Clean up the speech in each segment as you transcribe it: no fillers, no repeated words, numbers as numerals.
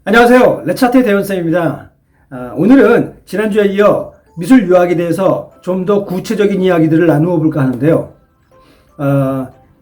안녕하세요. 레차트의 대현쌤입니다. 오늘은 지난주에 이어 미술 유학에 대해서 좀 더 구체적인 이야기들을 나누어 볼까 하는데요.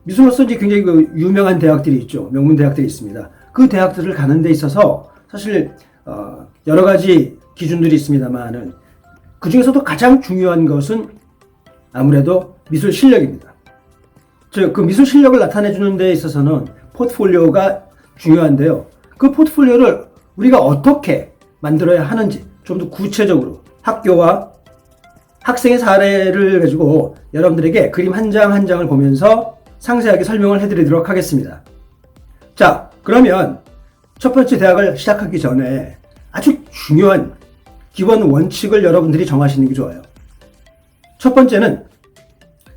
미술로서 이제 굉장히 유명한 대학들이 있죠. 명문 대학들이 있습니다. 그 대학들을 가는 데 있어서 사실 여러 가지 기준들이 있습니다만은 그 중에서도 가장 중요한 것은 아무래도 미술 실력입니다. 즉, 그 미술 실력을 나타내주는 데 있어서는 포트폴리오가 중요한데요. 그 포트폴리오를 우리가 어떻게 만들어야 하는지 좀 더 구체적으로 학교와 학생의 사례를 가지고 여러분들에게 그림 한 장 한 장을 보면서 상세하게 설명을 해드리도록 하겠습니다. 자, 그러면 첫 번째 대학을 시작하기 전에 아주 중요한 기본 원칙을 여러분들이 정하시는 게 좋아요. 첫 번째는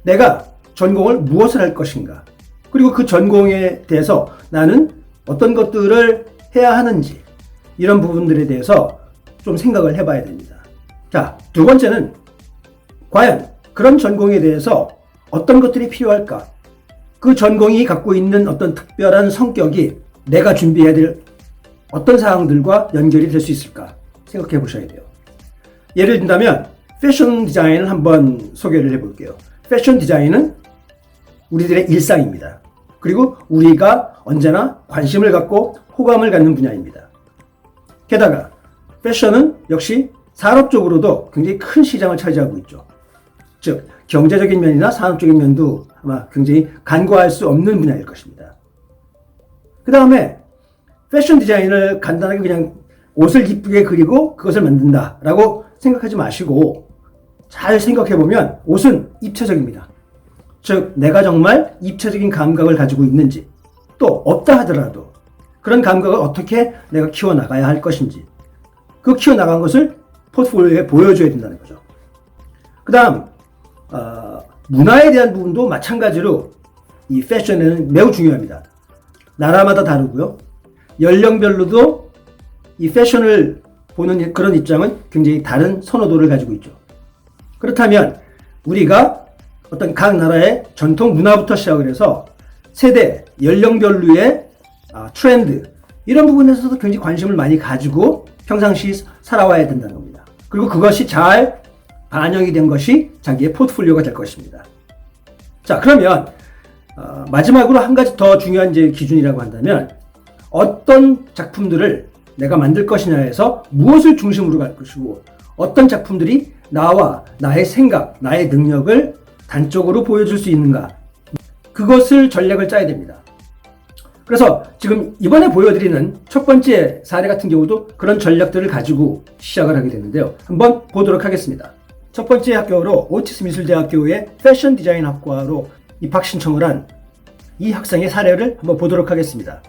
내가 전공을 무엇을 할 것인가, 그리고 그 전공에 대해서 나는 어떤 것들을 해야 하는지, 이런 부분들에 대해서 좀 생각을 해봐야 됩니다. 자, 두 번째는 과연 그런 전공에 대해서 어떤 것들이 필요할까? 그 전공이 갖고 있는 어떤 특별한 성격이 내가 준비해야 될 어떤 사항들과 연결이 될 수 있을까? 생각해 보셔야 돼요. 예를 든다면 패션 디자인을 한번 소개를 해볼게요. 패션 디자인은 우리들의 일상입니다. 그리고 우리가 언제나 관심을 갖고 호감을 갖는 분야입니다. 게다가 패션은 역시 산업적으로도 굉장히 큰 시장을 차지하고 있죠. 즉, 경제적인 면이나 산업적인 면도 아마 굉장히 간과할 수 없는 분야일 것입니다. 그 다음에 패션 디자인을 간단하게 그냥 옷을 이쁘게 그리고 그것을 만든다라고 생각하지 마시고 잘 생각해보면 옷은 입체적입니다. 즉, 내가 정말 입체적인 감각을 가지고 있는지, 또 없다 하더라도 그런 감각을 어떻게 내가 키워나가야 할 것인지, 그 키워나간 것을 포트폴리오에 보여줘야 된다는 거죠. 그 다음 문화에 대한 부분도 마찬가지로 이 패션에는 매우 중요합니다. 나라마다 다르고요. 연령별로도 이 패션을 보는 그런 입장은 굉장히 다른 선호도를 가지고 있죠. 그렇다면 우리가 어떤 각 나라의 전통 문화부터 시작을 해서 세대, 연령별로의 트렌드, 이런 부분에서도 굉장히 관심을 많이 가지고 평상시 살아와야 된다는 겁니다. 그리고 그것이 잘 반영이 된 것이 자기의 포트폴리오가 될 것입니다. 자, 그러면 마지막으로 한 가지 더 중요한 이제 기준이라고 한다면 어떤 작품들을 내가 만들 것이냐에서 무엇을 중심으로 갈 것이고 어떤 작품들이 나와 나의 생각, 나의 능력을 단적으로 보여줄 수 있는가, 그것을 전략을 짜야 됩니다. 그래서 지금 이번에 보여드리는 첫 번째 사례 같은 경우도 그런 전략들을 가지고 시작을 하게 되는데요. 한번 보도록 하겠습니다. 첫 번째 학교로 오티스 미술대학교의 패션 디자인 학과로 입학 신청을 한 이 학생의 사례를 한번 보도록 하겠습니다.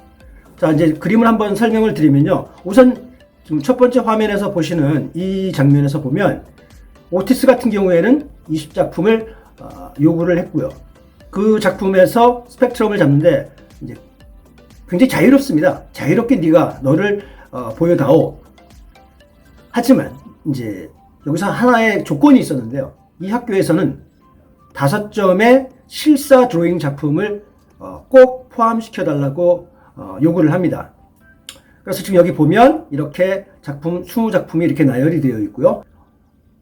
자, 이제 그림을 한번 설명을 드리면요. 우선 지금 첫 번째 화면에서 보시는 이 장면에서 보면 오티스 같은 경우에는 20작품을 요구를 했고요. 그 작품에서 스펙트럼을 잡는데 이제 굉장히 자유롭습니다. 자유롭게 네가 너를 보여다오. 하지만 이제 여기서 하나의 조건이 있었는데요. 이 학교에서는 5점의 실사 드로잉 작품을 꼭 포함시켜달라고 요구를 합니다. 그래서 지금 여기 보면 이렇게 작품, 20작품이 이렇게 나열이 되어 있고요.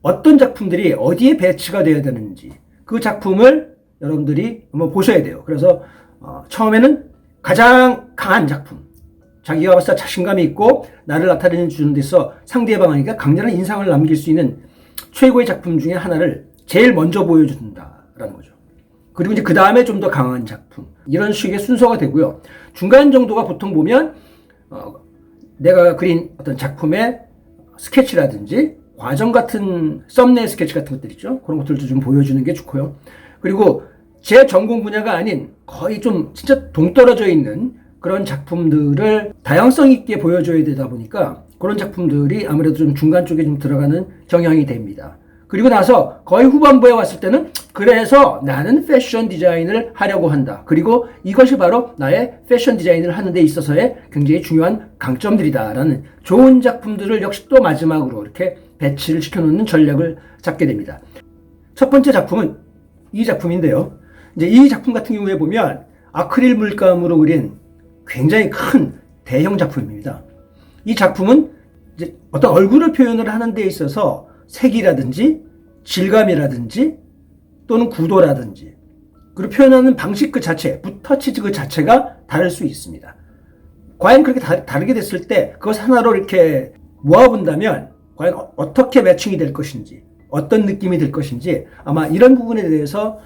어떤 작품들이 어디에 배치가 되어야 되는지 그 작품을 여러분들이 한번 보셔야 돼요. 그래서 처음에는 가장 강한 작품, 자기가 봤을 때 자신감이 있고 나를 나타내 주는 데서 상대방에게 강렬한 인상을 남길 수 있는 최고의 작품 중에 하나를 제일 먼저 보여준다라는 거죠. 그리고 이제 그 다음에 좀 더 강한 작품, 이런 식의 순서가 되고요. 중간 정도가 보통 보면 내가 그린 어떤 작품의 스케치라든지 과정 같은 썸네일 스케치 같은 것들 있죠. 그런 것들도 좀 보여주는 게 좋고요. 그리고 제 전공 분야가 아닌 거의 좀 진짜 동떨어져 있는 그런 작품들을 다양성 있게 보여줘야 되다 보니까 그런 작품들이 아무래도 좀 중간 쪽에 좀 들어가는 경향이 됩니다. 그리고 나서 거의 후반부에 왔을 때는 그래서 나는 패션 디자인을 하려고 한다. 그리고 이것이 바로 나의 패션 디자인을 하는 데 있어서의 굉장히 중요한 강점들이다라는 좋은 작품들을 역시 또 마지막으로 이렇게 배치를 시켜놓는 전략을 잡게 됩니다. 첫 번째 작품은 이 작품인데요. 이제 이 작품 같은 경우에 보면 아크릴 물감으로 그린 굉장히 큰 대형 작품입니다. 이 작품은 이제 어떤 얼굴을 표현을 하는 데 있어서 색이라든지 질감이라든지 또는 구도라든지 그리고 표현하는 방식 그 자체, 붓터치즈 그 자체가 다를 수 있습니다. 과연 그렇게 다르게 됐을 때 그것 하나로 이렇게 모아본다면 과연 어떻게 매칭이 될 것인지 어떤 느낌이 될 것인지 아마 이런 부분에 대해서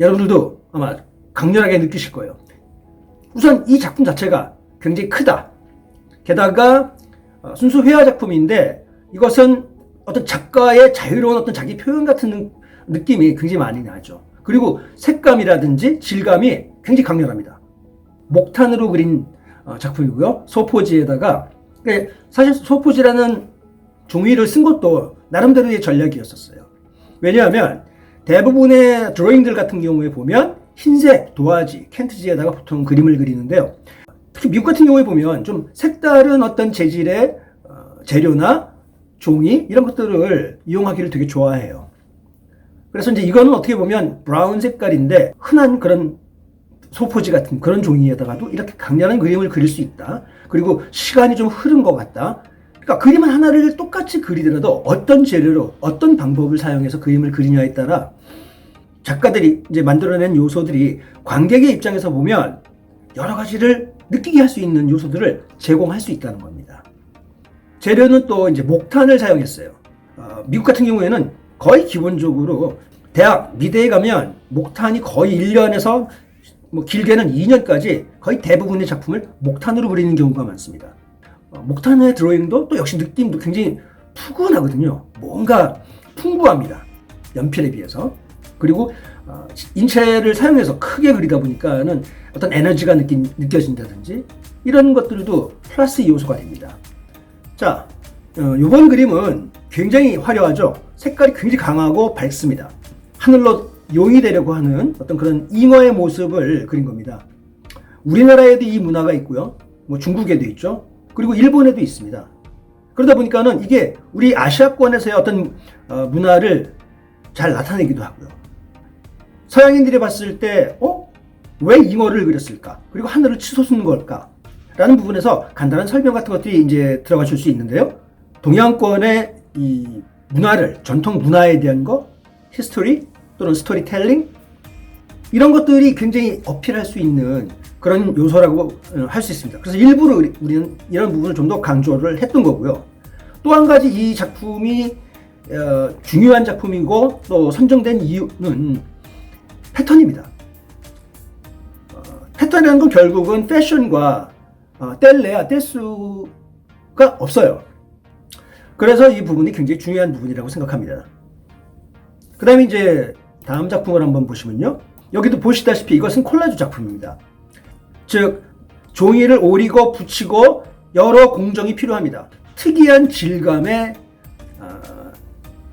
여러분들도 아마 강렬하게 느끼실 거예요. 우선 이 작품 자체가 굉장히 크다. 게다가 순수 회화 작품인데 이것은 어떤 작가의 자유로운 어떤 자기 표현 같은 느낌이 굉장히 많이 나죠. 그리고 색감이라든지 질감이 굉장히 강렬합니다. 목탄으로 그린 작품이고요. 소포지에다가 사실 소포지라는 종이를 쓴 것도 나름대로의 전략이었었어요. 왜냐하면 대부분의 드로잉들 같은 경우에 보면 흰색 도화지, 켄트지에다가 보통 그림을 그리는데요. 특히 미국 같은 경우에 보면 좀 색다른 어떤 재질의 재료나 종이 이런 것들을 이용하기를 되게 좋아해요. 그래서 이제 이거는 어떻게 보면 브라운 색깔인데 흔한 그런 소포지 같은 그런 종이에다가도 이렇게 강렬한 그림을 그릴 수 있다. 그리고 시간이 좀 흐른 것 같다. 그러니까 그림 하나를 똑같이 그리더라도 어떤 재료로 어떤 방법을 사용해서 그림을 그리냐에 따라 작가들이 이제 만들어낸 요소들이 관객의 입장에서 보면 여러 가지를 느끼게 할 수 있는 요소들을 제공할 수 있다는 겁니다. 재료는 또 이제 목탄을 사용했어요. 미국 같은 경우에는 거의 기본적으로 대학, 미대에 가면 목탄이 거의 1년에서 뭐 길게는 2년까지 거의 대부분의 작품을 목탄으로 그리는 경우가 많습니다. 목탄의 드로잉도 또 역시 느낌도 굉장히 푸근하거든요. 뭔가 풍부합니다. 연필에 비해서. 그리고 인체를 사용해서 크게 그리다 보니까는 어떤 에너지가 느껴진다든지 이런 것들도 플러스 요소가 됩니다. 자, 이번 그림은 굉장히 화려하죠. 색깔이 굉장히 강하고 밝습니다. 하늘로 용이 되려고 하는 어떤 그런 잉어의 모습을 그린 겁니다. 우리나라에도 이 문화가 있고요. 뭐 중국에도 있죠. 그리고 일본에도 있습니다. 그러다 보니까는 이게 우리 아시아권에서의 어떤 문화를 잘 나타내기도 하고요. 서양인들이 봤을 때 왜 잉어를 그렸을까? 그리고 하늘을 치솟는 걸까? 라는 부분에서 간단한 설명 같은 것들이 이제 들어가 줄 수 있는데요. 동양권의 이 문화를, 전통 문화에 대한 거, 히스토리 또는 스토리텔링 이런 것들이 굉장히 어필할 수 있는 그런 요소라고 할 수 있습니다. 그래서 일부러 우리는 이런 부분을 좀 더 강조를 했던 거고요. 또 한 가지 이 작품이 중요한 작품이고 또 선정된 이유는 패턴입니다. 패턴이라는 건 결국은 패션과 뗄래야 뗄 수가 없어요. 그래서 이 부분이 굉장히 중요한 부분이라고 생각합니다. 그 다음에 이제 다음 작품을 한번 보시면요. 여기도 보시다시피 이것은 콜라주 작품입니다. 즉 종이를 오리고 붙이고 여러 공정이 필요합니다. 특이한 질감의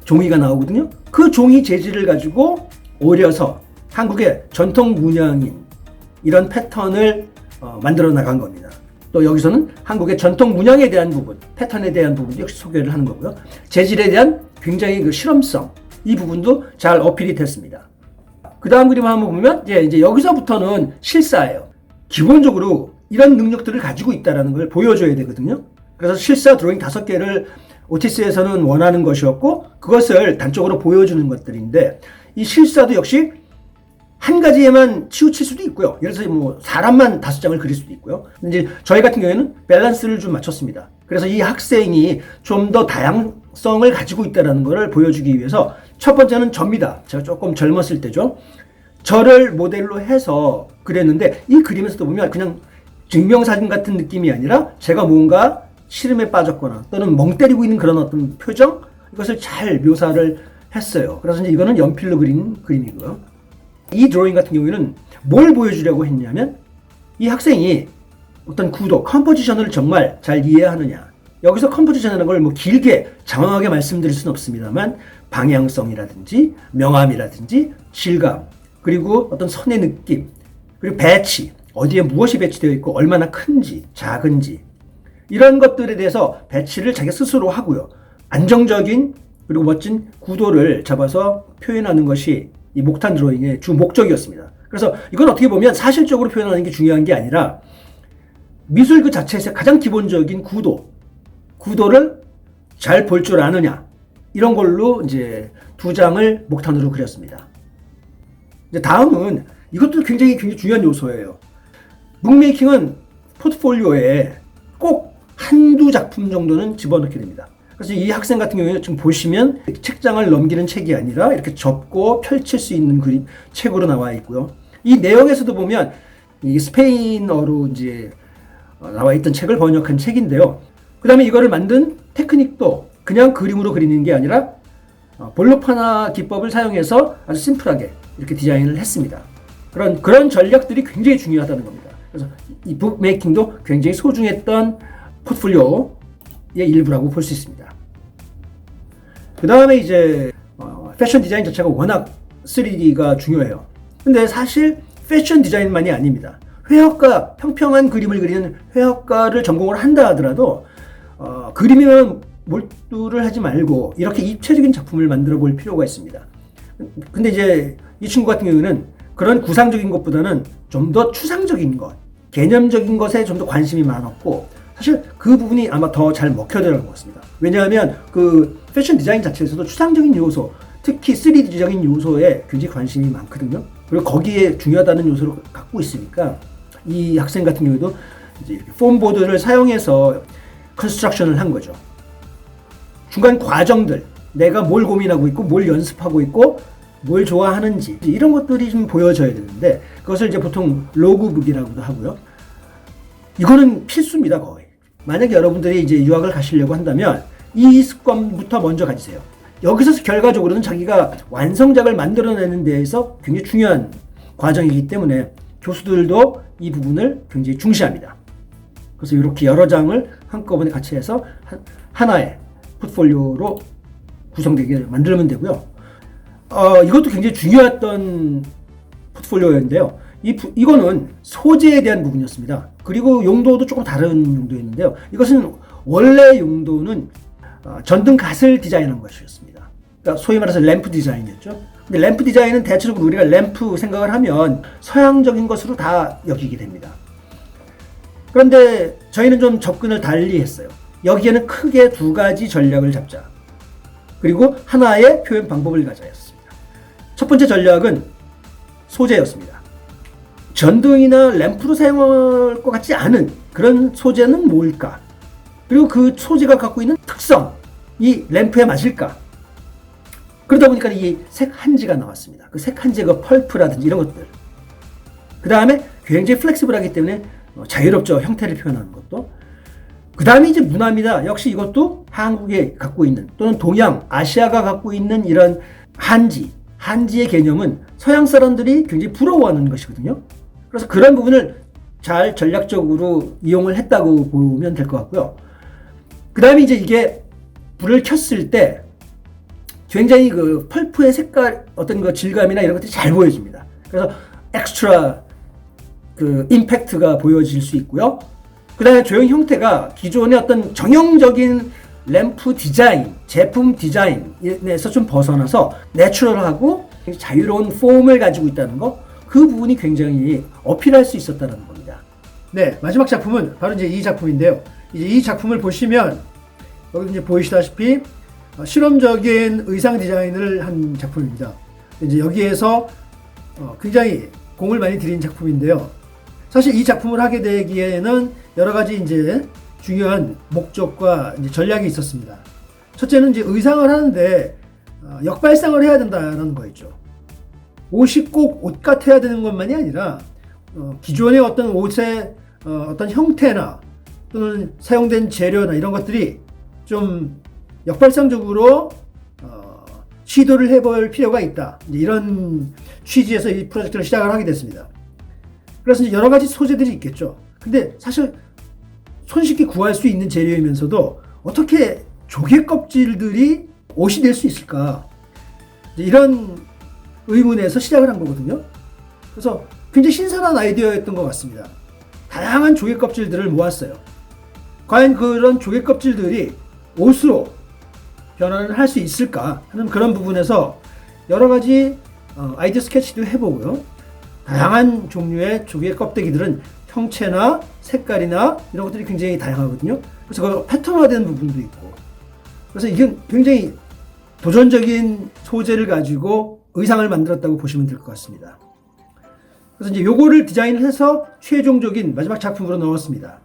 종이가 나오거든요. 그 종이 재질을 가지고 오려서 한국의 전통 문양인 이런 패턴을 만들어 나간 겁니다. 또 여기서는 한국의 전통 문양에 대한 부분, 패턴에 대한 부분 역시 소개를 하는 거고요. 재질에 대한 굉장히 그 실험성, 이 부분도 잘 어필이 됐습니다. 그 다음 그림 한번 보면 이제 여기서부터는 실사예요. 기본적으로 이런 능력들을 가지고 있다는 걸 보여줘야 되거든요. 그래서 실사 드로잉 5개를 오티스에서는 원하는 것이었고 그것을 단적으로 보여주는 것들인데 이 실사도 역시 한 가지에만 치우칠 수도 있고요. 예를 들어서 뭐 사람만 5장을 그릴 수도 있고요. 이제 저희 같은 경우에는 밸런스를 좀 맞췄습니다. 그래서 이 학생이 좀 더 다양성을 가지고 있다는 것을 보여주기 위해서 첫 번째는 저입니다. 제가 조금 젊었을 때죠. 저를 모델로 해서 그렸는데 이 그림에서도 보면 그냥 증명사진 같은 느낌이 아니라 제가 뭔가 시름에 빠졌거나 또는 멍 때리고 있는 그런 어떤 표정 이것을 잘 묘사를 했어요. 그래서 이제 이거는 연필로 그린 그림이고요. 이 드로잉 같은 경우에는 뭘 보여주려고 했냐면 이 학생이 어떤 구도, 컴포지션을 정말 잘 이해하느냐. 여기서 컴포지션이라는 걸 뭐 길게 장황하게 말씀드릴 수는 없습니다만 방향성이라든지 명암이라든지 질감 그리고 어떤 선의 느낌 그리고 배치 어디에 무엇이 배치되어 있고 얼마나 큰지 작은지 이런 것들에 대해서 배치를 자기 스스로 하고요. 안정적인 그리고 멋진 구도를 잡아서 표현하는 것이 이 목탄 드로잉의 주 목적이었습니다. 그래서 이건 어떻게 보면 사실적으로 표현하는 게 중요한 게 아니라 미술 그 자체에서 가장 기본적인 구도를 잘 볼 줄 아느냐, 이런 걸로 이제 두 장을 목탄으로 그렸습니다. 이제 다음은 이것도 굉장히 중요한 요소예요. 북메이킹은 포트폴리오에 꼭 한두 작품 정도는 집어넣게 됩니다. 그래서 이 학생 같은 경우에 지금 보시면 책장을 넘기는 책이 아니라 이렇게 접고 펼칠 수 있는 책으로 나와 있고요. 이 내용에서도 보면 이 스페인어로 이제 나와 있던 책을 번역한 책인데요. 그 다음에 이거를 만든 테크닉도 그냥 그림으로 그리는 게 아니라 볼로파나 기법을 사용해서 아주 심플하게 이렇게 디자인을 했습니다. 그런 전략들이 굉장히 중요하다는 겁니다. 그래서 이 북메이킹도 굉장히 소중했던 포트폴리오의 일부라고 볼 수 있습니다. 그 다음에 이제 패션 디자인 자체가 워낙 3D가 중요해요. 근데 사실 패션 디자인만이 아닙니다. 회화가, 평평한 그림을 그리는 회화가를 전공을 한다 하더라도 그림이면 몰두를 하지 말고 이렇게 입체적인 작품을 만들어 볼 필요가 있습니다. 근데 이제 이 친구 같은 경우는 그런 구상적인 것보다는 좀 더 추상적인 것, 개념적인 것에 좀 더 관심이 많았고, 사실 그 부분이 아마 더 잘 먹혀들어간 것 같습니다. 왜냐하면 그 패션 디자인 자체에서도 추상적인 요소, 특히 3D적인 요소에 굉장히 관심이 많거든요. 그리고 거기에 중요하다는 요소를 갖고 있으니까 이 학생 같은 경우도 이제 폼보드를 사용해서 컨스트럭션을 한 거죠. 중간 과정들, 내가 뭘 고민하고 있고 뭘 연습하고 있고 뭘 좋아하는지 이런 것들이 좀 보여져야 되는데, 그것을 이제 보통 로그북이라고도 하고요. 이거는 필수입니다, 거의. 만약에 여러분들이 이제 유학을 가시려고 한다면 이 습관부터 먼저 가지세요. 여기서 결과적으로는 자기가 완성작을 만들어내는 데에서 굉장히 중요한 과정이기 때문에 교수들도 이 부분을 굉장히 중시합니다. 그래서 이렇게 여러 장을 한꺼번에 같이 해서 하나의 포트폴리오로 구성되게 만들면 되고요. 이것도 굉장히 중요했던 포트폴리오였는데요. 이거는 소재에 대한 부분이었습니다. 그리고 용도도 조금 다른 용도였는데요. 이것은 원래 용도는 전등 갓을 디자인한 것이었습니다. 그러니까 소위 말해서 램프 디자인이었죠. 근데 램프 디자인은 대체적으로 우리가 램프 생각을 하면 서양적인 것으로 다 여기게 됩니다. 그런데 저희는 좀 접근을 달리 했어요. 여기에는 크게 두 가지 전략을 잡자. 그리고 하나의 표현 방법을 가져였습니다. 첫 번째 전략은 소재였습니다. 전등이나 램프로 사용할 것 같지 않은 그런 소재는 뭘까? 그리고 그 소재가 갖고 있는 특성이 램프에 맞을까? 그러다 보니까 이 색 한지가 나왔습니다. 그 색 한지가 펄프라든지 이런 것들. 그 다음에 굉장히 플렉시블하기 때문에 자유롭죠. 형태를 표현하는 것도. 그 다음에 이제 문화입니다. 역시 이것도 한국에 갖고 있는, 또는 동양, 아시아가 갖고 있는 이런 한지의 개념은 서양 사람들이 굉장히 부러워하는 것이거든요. 그래서 그런 부분을 잘 전략적으로 이용을 했다고 보면 될 것 같고요. 그 다음에 이제 이게 불을 켰을 때 굉장히 그 펄프의 색깔, 어떤 그 질감이나 이런 것들이 잘 보여집니다. 그래서 엑스트라 그 임팩트가 보여질 수 있고요. 그 다음에 조형 형태가 기존의 어떤 정형적인 램프 디자인, 제품 디자인에서 좀 벗어나서 내추럴하고 자유로운 폼을 가지고 있다는 거, 그 부분이 굉장히 어필할 수 있었다는 겁니다. 네, 마지막 작품은 바로 이제 이 작품인데요. 이제 이 작품을 보시면 여기 이제 보이시다시피 실험적인 의상 디자인을 한 작품입니다. 이제 여기에서 굉장히 공을 많이 들인 작품인데요. 사실 이 작품을 하게 되기에는 여러 가지 이제 중요한 목적과 이제 전략이 있었습니다. 첫째는 이제 의상을 하는데 역발상을 해야 된다는 거였죠. 옷이 꼭 옷 같아야 되는 것만이 아니라 기존의 어떤 옷의 어떤 형태나 또는 사용된 재료나 이런 것들이 좀 역발상적으로 시도를 해볼 필요가 있다. 이제 이런 취지에서 이 프로젝트를 시작을 하게 됐습니다. 그래서 이제 여러 가지 소재들이 있겠죠. 근데 사실 손쉽게 구할 수 있는 재료이면서도 어떻게 조개 껍질들이 옷이 될 수 있을까? 이런 의문에서 시작을 한 거거든요. 그래서 굉장히 신선한 아이디어였던 것 같습니다. 다양한 조개 껍질들을 모았어요. 과연 그런 조개 껍질들이 옷으로 변환을 할 수 있을까 하는 그런 부분에서 여러 가지 아이디어 스케치도 해보고요. 다양한 종류의 조개 껍데기들은 형체나 색깔이나 이런 것들이 굉장히 다양하거든요. 그래서 그 패턴화된 부분도 있고. 그래서 이게 굉장히 도전적인 소재를 가지고 의상을 만들었다고 보시면 될 것 같습니다. 그래서 이제 요거를 디자인을 해서 최종적인 마지막 작품으로 넣었습니다.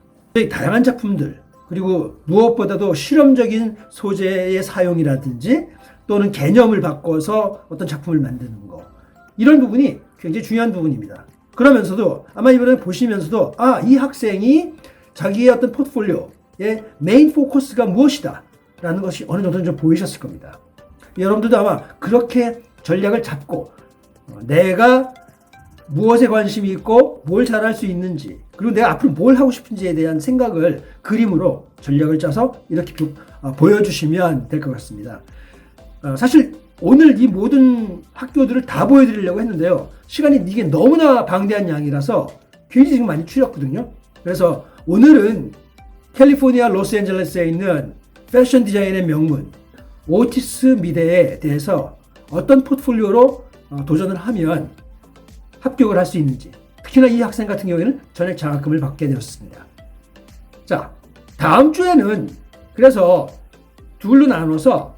다양한 작품들, 그리고 무엇보다도 실험적인 소재의 사용이라든지 또는 개념을 바꿔서 어떤 작품을 만드는 거, 이런 부분이 굉장히 중요한 부분입니다. 그러면서도 아마 이번에 보시면서도 이 학생이 자기의 어떤 포트폴리오의 메인 포커스가 무엇이다 라는 것이 어느 정도는 좀 보이셨을 겁니다. 여러분들도 아마 그렇게 전략을 잡고 내가 무엇에 관심이 있고 뭘 잘할 수 있는지, 그리고 내가 앞으로 뭘 하고 싶은지에 대한 생각을 그림으로 전략을 짜서 이렇게 보여주시면 될 것 같습니다. 사실 오늘 이 모든 학교들을 다 보여드리려고 했는데요. 시간이 이게 너무나 방대한 양이라서 굉장히 지금 많이 줄였거든요. 그래서 오늘은 캘리포니아 로스앤젤레스에 있는 패션 디자인의 명문 오티스 미대에 대해서 어떤 포트폴리오로 도전을 하면 합격을 할 수 있는지, 특히나 이 학생 같은 경우에는 전액 장학금을 받게 되었습니다. 자, 다음 주에는 그래서 둘로 나눠서